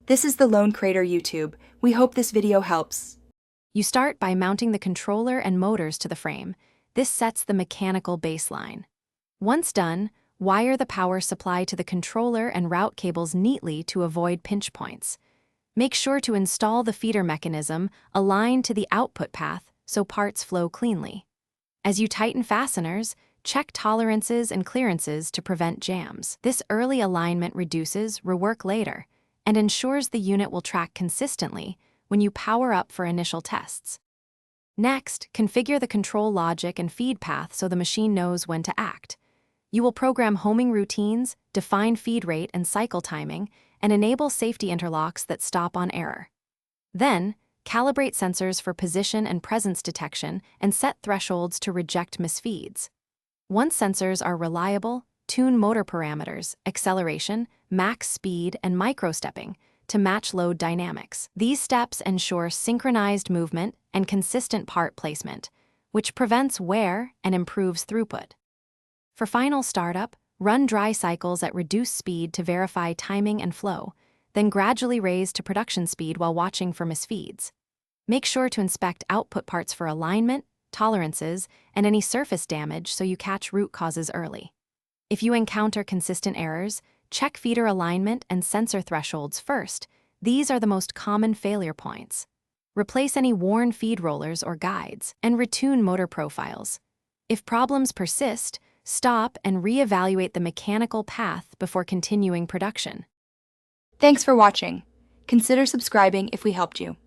This is the Lone Crater YouTube. We hope this video helps. You start by mounting the controller and motors to the frame. This sets the mechanical baseline. Once done, wire the power supply to the controller and route cables neatly to avoid pinch points. Make sure to install the feeder mechanism aligned to the output path so parts flow cleanly. As you tighten fasteners, check tolerances and clearances to prevent jams. This early alignment reduces rework later and ensures the unit will track consistently when you power up for initial tests. Next, configure the control logic and feed path so the machine knows when to act. You will program homing routines, define feed rate and cycle timing, and enable safety interlocks that stop on error. Then, calibrate sensors for position and presence detection and set thresholds to reject misfeeds. Once sensors are reliable, tune motor parameters, acceleration, max speed, and microstepping to match load dynamics. These steps ensure synchronized movement and consistent part placement, which prevents wear and improves throughput. For final startup, run dry cycles at reduced speed to verify timing and flow, then gradually raise to production speed while watching for misfeeds. Make sure to inspect output parts for alignment, tolerances, and any surface damage so you catch root causes early. If you encounter consistent errors, check feeder alignment and sensor thresholds first. These are the most common failure points. Replace any worn feed rollers or guides, and retune motor profiles. If problems persist, stop and re-evaluate the mechanical path before continuing production. Thanks for watching. Consider subscribing if we helped you.